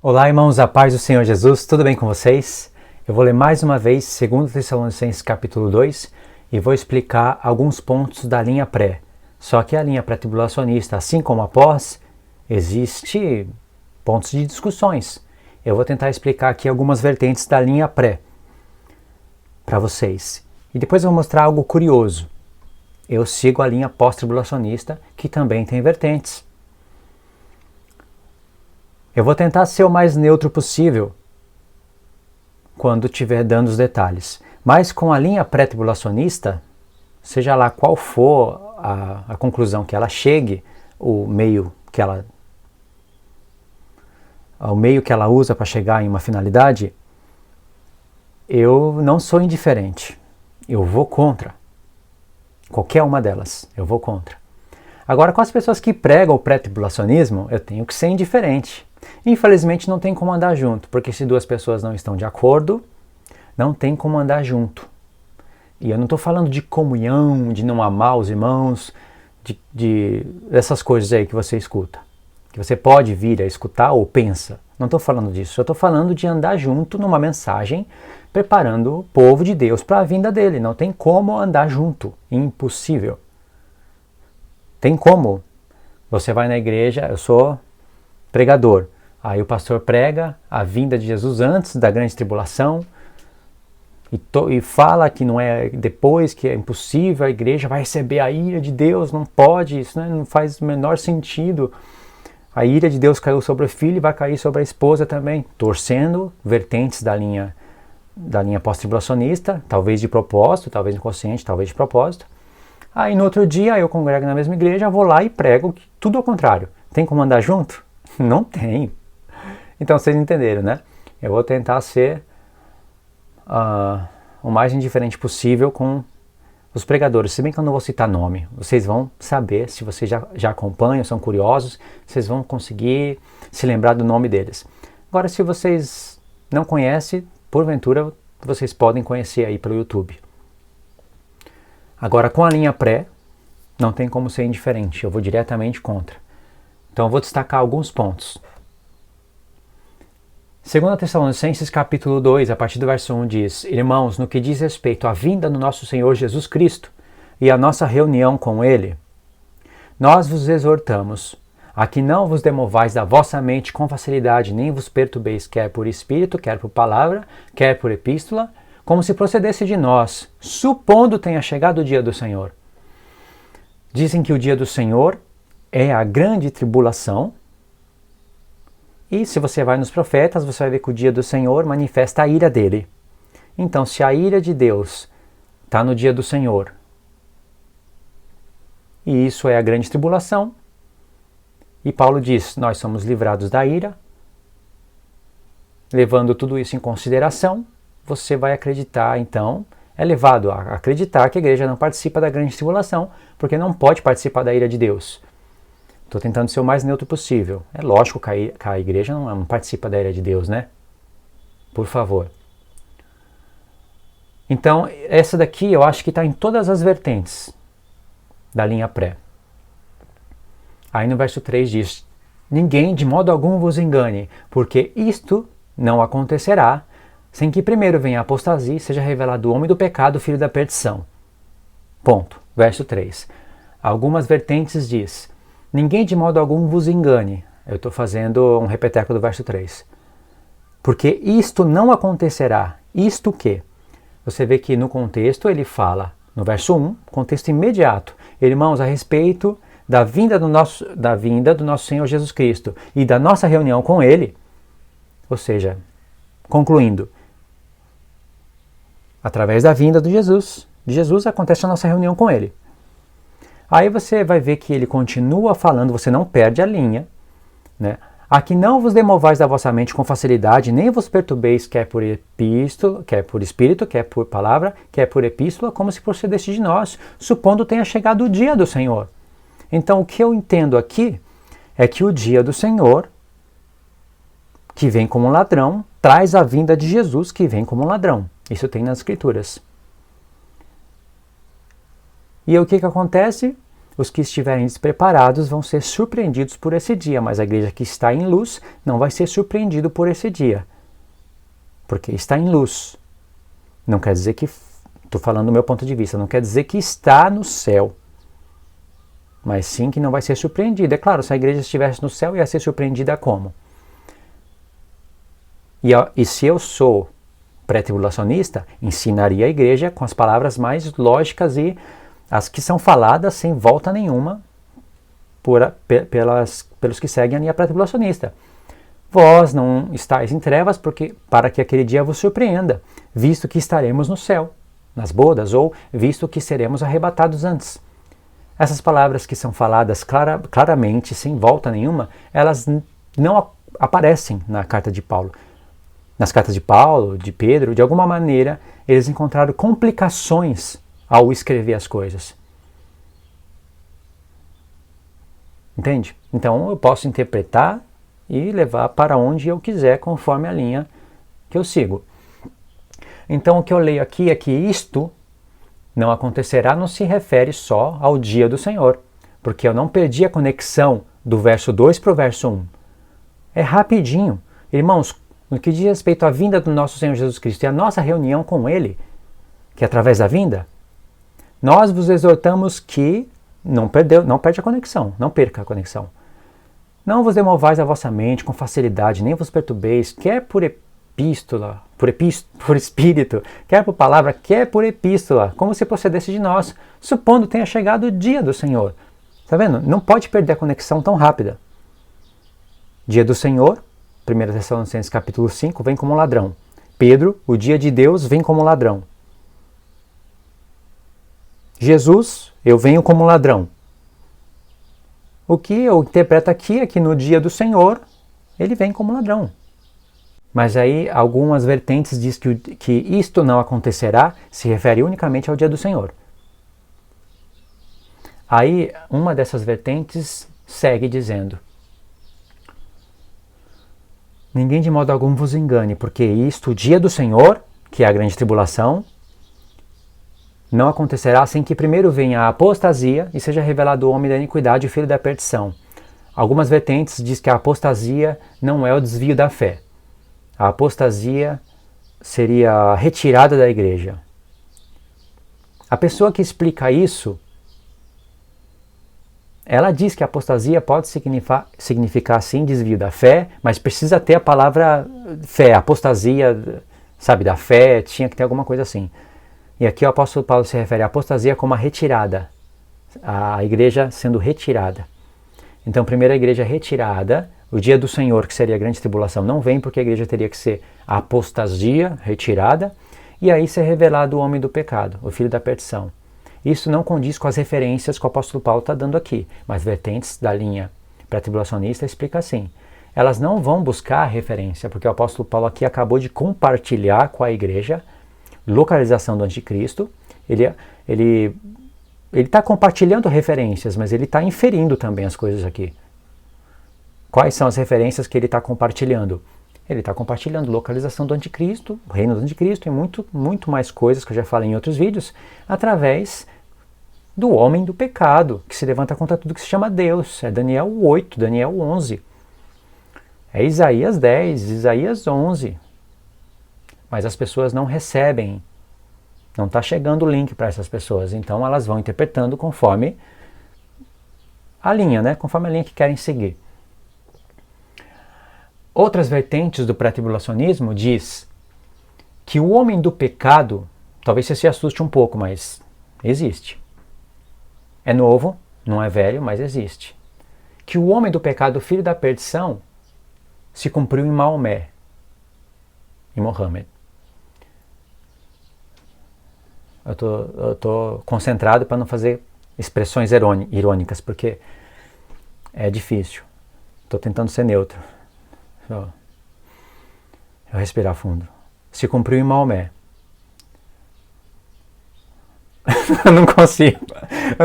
Olá, irmãos, a paz do Senhor Jesus, tudo bem com vocês? Eu vou ler mais uma vez 2 Tessalonicenses capítulo 2 e vou explicar alguns pontos da linha pré. Só que a linha pré-tribulacionista, assim como a pós, existe pontos de discussões. Eu vou tentar explicar aqui algumas vertentes da linha pré para vocês. E depois eu vou mostrar algo curioso. Eu sigo a linha pós-tribulacionista, que também tem vertentes. Eu vou tentar ser o mais neutro possível quando estiver dando os detalhes. Mas com a linha pré-tribulacionista, seja lá qual for a conclusão que ela chegue, o meio que ela usa para chegar em uma finalidade, eu não sou indiferente. Eu vou contra. Qualquer uma delas, eu vou contra. Agora, com as pessoas que pregam o pré-tribulacionismo, eu tenho que ser indiferente. Infelizmente, não tem como andar junto, porque se duas pessoas não estão de acordo, não tem como andar junto. E eu não estou falando de comunhão, de não amar os irmãos, dessas coisas aí que você escuta, que você pode vir a escutar ou pensa. Não estou falando disso, eu estou falando de andar junto numa mensagem, preparando o povo de Deus para a vinda dele. Não tem como andar junto, impossível. Tem como. Você vai na igreja, eu sou pregador, aí o pastor prega a vinda de Jesus antes da grande tribulação e fala que não é depois, que é impossível, a igreja vai receber a ira de Deus, não pode, isso não faz o menor sentido. A ira de Deus caiu sobre o filho e vai cair sobre a esposa também, torcendo vertentes da linha pós-tribulacionista, talvez de propósito, talvez inconsciente, talvez de propósito. Aí no outro dia eu congrego na mesma igreja, vou lá e prego tudo ao contrário. Tem como andar junto? Não tem. Então vocês entenderam, né? Eu vou tentar ser o mais indiferente possível com os pregadores, se bem que eu não vou citar nome. Vocês vão saber, se vocês já acompanham, são curiosos, vocês vão conseguir se lembrar do nome deles. Agora, se vocês não conhecem, porventura, vocês podem conhecer aí pelo YouTube. Agora, com a linha pré, não tem como ser indiferente, eu vou diretamente contra. Então, eu vou destacar alguns pontos. 2 Tessalonicenses capítulo 2, a partir do verso 1 diz: Irmãos, no que diz respeito à vinda do nosso Senhor Jesus Cristo e à nossa reunião com Ele, nós vos exortamos a que não vos demovais da vossa mente com facilidade, nem vos perturbeis, quer por espírito, quer por palavra, quer por epístola, como se procedesse de nós, supondo tenha chegado o dia do Senhor. Dizem que o dia do Senhor é a grande tribulação, e se você vai nos profetas, você vai ver que o dia do Senhor manifesta a ira dele. Então, se a ira de Deus está no dia do Senhor, e isso é a grande tribulação, e Paulo diz, nós somos livrados da ira, levando tudo isso em consideração, você vai acreditar, então, é levado a acreditar que a igreja não participa da grande tribulação, porque não pode participar da ira de Deus. Estou tentando ser o mais neutro possível. É lógico que a igreja não participa da ira de Deus, né? Por favor. Então, essa daqui eu acho que está em todas as vertentes da linha pré. Aí no verso 3 diz, ninguém de modo algum vos engane, porque isto não acontecerá, sem que primeiro venha a apostasia e seja revelado o homem do pecado, filho da perdição. Ponto. Verso 3. Algumas vertentes diz, ninguém de modo algum vos engane. Eu estou fazendo um repeteco do verso 3. Porque isto não acontecerá. Isto o quê? Você vê que no contexto ele fala, no verso 1, contexto imediato. Irmãos, a respeito da vinda do nosso Senhor Jesus Cristo e da nossa reunião com Ele, ou seja, concluindo, através da vinda de Jesus acontece a nossa reunião com Ele. Aí você vai ver que ele continua falando, você não perde a linha, né? A que não vos demovais da vossa mente com facilidade, nem vos perturbeis, quer por epístola, quer por espírito, quer por palavra, quer por epístola, como se procedesse de nós, supondo tenha chegado o dia do Senhor. Então, o que eu entendo aqui é que o dia do Senhor, que vem como um ladrão, traz a vinda de Jesus, que vem como um ladrão. Isso tem nas Escrituras. E o que acontece? os que estiverem despreparados vão ser surpreendidos por esse dia, mas a igreja que está em luz não vai ser surpreendido por esse dia, porque está em luz. Não quer dizer que, estou falando do meu ponto de vista, não quer dizer que está no céu, mas sim que não vai ser surpreendida. É claro, se a igreja estivesse no céu, ia ser surpreendida como? E se eu sou pré-tribulacionista, ensinaria a igreja com as palavras mais lógicas e as que são faladas sem volta nenhuma pelos que seguem a linha pré-tribulacionista. Vós não estáis em trevas para que aquele dia vos surpreenda, visto que estaremos no céu, nas bodas, ou visto que seremos arrebatados antes. Essas palavras que são faladas claramente, sem volta nenhuma, elas não aparecem na carta de Paulo. Nas cartas de Paulo, de Pedro, de alguma maneira, eles encontraram complicações ao escrever as coisas. Entende? Então eu posso interpretar e levar para onde eu quiser, conforme a linha que eu sigo. Então o que eu leio aqui é que isto não acontecerá, não se refere só ao dia do Senhor, porque eu não perdi a conexão do verso 2 para o verso 1. É rapidinho. Irmãos, no que diz respeito à vinda do nosso Senhor Jesus Cristo e a nossa reunião com Ele, que é através da vinda, nós vos exortamos que não perde a conexão, não perca a conexão. Não vos demovais a vossa mente com facilidade, nem vos perturbeis, quer por epístola, por espírito, quer por palavra, quer por epístola, como se procedesse de nós, supondo tenha chegado o dia do Senhor. Está vendo? Não pode perder a conexão tão rápida. Dia do Senhor, 1 Tessalonicenses capítulo 5, vem como ladrão. Pedro, o dia de Deus, vem como ladrão. Jesus, eu venho como ladrão. O que eu interpreto aqui é que no dia do Senhor, ele vem como ladrão. Mas aí algumas vertentes diz que isto não acontecerá, se refere unicamente ao dia do Senhor. Aí uma dessas vertentes segue dizendo: ninguém de modo algum vos engane, porque isto, o dia do Senhor, que é a grande tribulação, não acontecerá sem que primeiro venha a apostasia e seja revelado o homem da iniquidade, o filho da perdição. Algumas vertentes diz que a apostasia não é o desvio da fé. A apostasia seria a retirada da igreja. A pessoa que explica isso, ela diz que a apostasia pode significar sim desvio da fé, mas precisa ter a palavra fé, apostasia, sabe, da fé, tinha que ter alguma coisa assim. E aqui o apóstolo Paulo se refere à apostasia como a retirada, a igreja sendo retirada. Então, primeiro a igreja retirada, o dia do Senhor, que seria a grande tribulação, não vem porque a igreja teria que ser a apostasia, retirada, e aí ser revelado o homem do pecado, o filho da perdição. Isso não condiz com as referências que o apóstolo Paulo está dando aqui, mas vertentes da linha pré-tribulacionista explica assim. Elas não vão buscar referência, porque o apóstolo Paulo aqui acabou de compartilhar com a igreja localização do anticristo. Ele está compartilhando referências, mas ele está inferindo também as coisas aqui. Quais são as referências que ele está compartilhando? Ele está compartilhando localização do anticristo, o reino do anticristo e muito mais coisas que eu já falei em outros vídeos, através do homem do pecado, que se levanta contra tudo que se chama Deus. É Daniel 8, Daniel 11. É Isaías 10, Isaías 11. Mas as pessoas não recebem, não está chegando o link para essas pessoas, então elas vão interpretando conforme a linha, né? Conforme a linha que querem seguir. Outras vertentes do pré-tribulacionismo diz que o homem do pecado, talvez você se assuste um pouco, mas existe. É novo, não é velho, mas existe. Que o homem do pecado, o filho da perdição, se cumpriu em Maomé, em Mohammed. Eu tô concentrado para não fazer expressões irônicas, porque é difícil. Estou tentando ser neutro. Eu respirar fundo. Se cumpriu em Maomé. Eu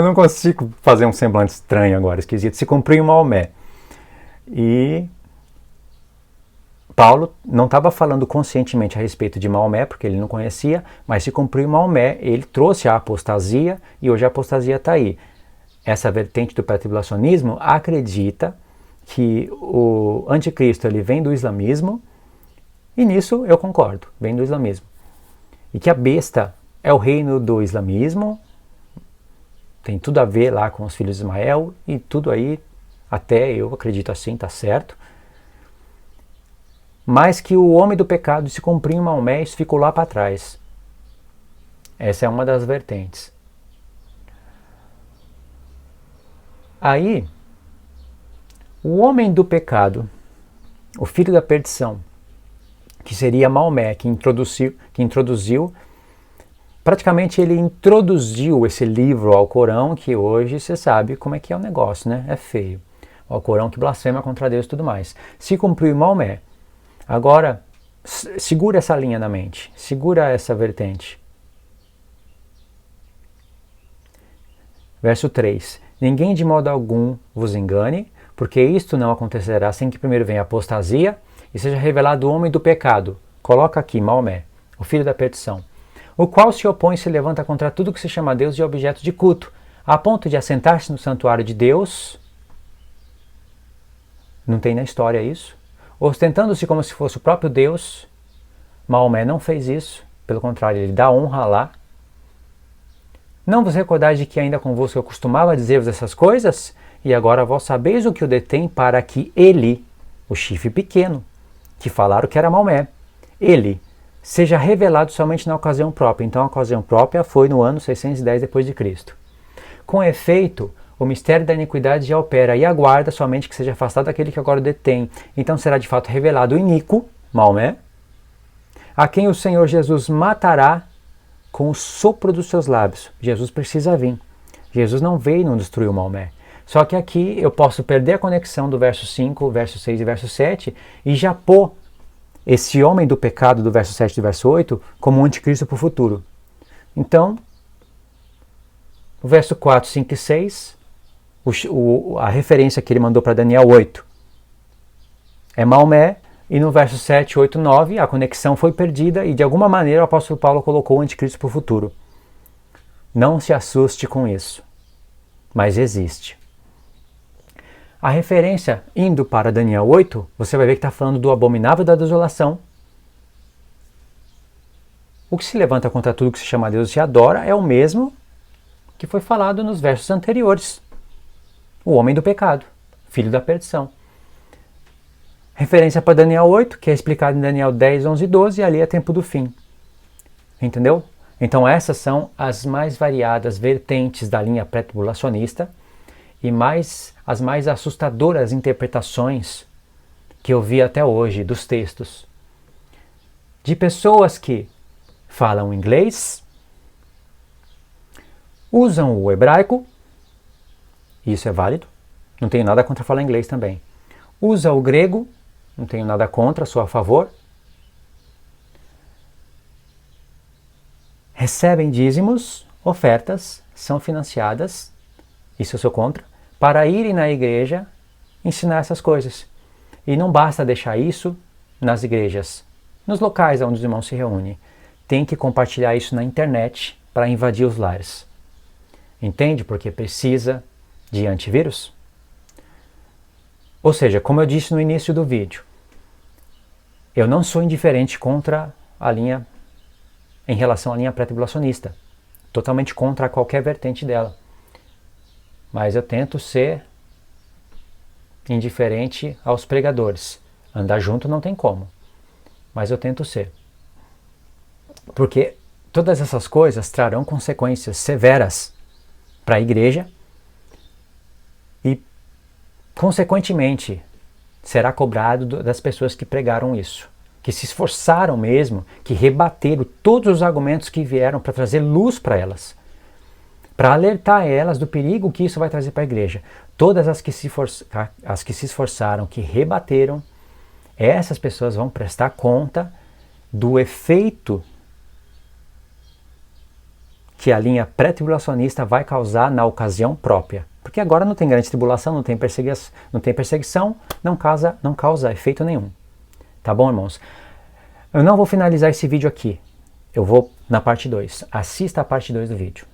não consigo fazer um semblante estranho agora, esquisito. Se cumpriu em Maomé. E Paulo não estava falando conscientemente a respeito de Maomé, porque ele não conhecia, mas se cumpriu Maomé, ele trouxe a apostasia e hoje a apostasia está aí. essa vertente do pré-tribulacionismo acredita que o anticristo ele vem do islamismo, e nisso eu concordo, vem do islamismo. E que a besta é o reino do islamismo, tem tudo a ver lá com os filhos de Ismael, e tudo aí, até eu acredito assim, tá certo. Mas que o homem do pecado se cumpriu em Maomé, isso ficou lá para trás. Essa é uma das vertentes. Aí, o homem do pecado, o filho da perdição, que seria Maomé, que introduziu, praticamente ele introduziu esse livro ao Corão, que hoje você sabe como é que é o negócio, né? É feio. O Corão que blasfema contra Deus e tudo mais. Se cumpriu em Maomé. Agora, segura essa linha na mente, segura essa vertente. Verso 3. Ninguém de modo algum vos engane, porque isto não acontecerá sem que primeiro venha a apostasia e seja revelado o homem do pecado. Coloca aqui, Maomé, o filho da perdição, o qual se opõe e se levanta contra tudo que se chama Deus e objeto de culto, a ponto de assentar-se no santuário de Deus. Não tem na história isso? Ostentando-se como se fosse o próprio Deus. Maomé não fez isso, pelo contrário, ele dá honra lá. Não vos recordais de que ainda convosco eu costumava dizer-vos essas coisas? E agora vós sabeis o que o detém para que ele, o chifre pequeno, que falaram que era Maomé, ele seja revelado somente na ocasião própria. Então a ocasião própria foi no ano 610 depois de Cristo. Com efeito, o mistério da iniquidade já opera e aguarda somente que seja afastado aquele que agora o detém. Então será de fato revelado o iníquo, Maomé, a quem o Senhor Jesus matará com o sopro dos seus lábios. Jesus precisa vir. Jesus não veio e não destruiu Maomé. Só que aqui eu posso perder a conexão do verso 5, verso 6 e verso 7 e já pôr esse homem do pecado do verso 7 e do verso 8 como um anticristo para o futuro. Então, o verso 4, 5 e 6, a referência que ele mandou para Daniel 8 é Maomé, e no verso 7, 8, 9 a conexão foi perdida e de alguma maneira o apóstolo Paulo colocou o anticristo para o futuro. Não se assuste com isso, mas existe. A referência indo para Daniel 8, você vai ver que está falando do abominável da desolação. O que se levanta contra tudo que se chama Deus e se adora é o mesmo que foi falado nos versos anteriores. O homem do pecado, filho da perdição. Referência para Daniel 8, que é explicado em Daniel 10, 11 e 12, e ali é tempo do fim. Entendeu? Então essas são as mais variadas vertentes da linha pré-tribulacionista e as mais assustadoras interpretações que eu vi até hoje dos textos. De pessoas que falam inglês, usam o hebraico, isso é válido, não tenho nada contra falar inglês também. Usa o grego, não tenho nada contra, sou a favor. Recebem dízimos, ofertas, são financiadas, isso eu sou contra, para irem na igreja ensinar essas coisas. E não basta deixar isso nas igrejas, nos locais onde os irmãos se reúnem. Tem que compartilhar isso na internet para invadir os lares. Entende? Porque precisa de antivírus. Ou seja, como eu disse no início do vídeo, eu não sou indiferente contra a linha, em relação à linha pré-tribulacionista. Totalmente contra qualquer vertente dela. Mas eu tento ser indiferente aos pregadores. Andar junto não tem como. Mas eu tento ser. Porque todas essas coisas trarão consequências severas para a igreja e, consequentemente, será cobrado das pessoas que pregaram isso, que se esforçaram mesmo, que rebateram todos os argumentos que vieram para trazer luz para elas, para alertar elas do perigo que isso vai trazer para a igreja. Todas as que se esforçaram, que rebateram, essas pessoas vão prestar conta do efeito que a linha pré-tribulacionista vai causar na ocasião própria. Porque agora não tem grande tribulação, não tem perseguição, não causa efeito nenhum. Tá bom, irmãos? Eu não vou finalizar esse vídeo aqui. Eu vou na parte 2. Assista a parte 2 do vídeo.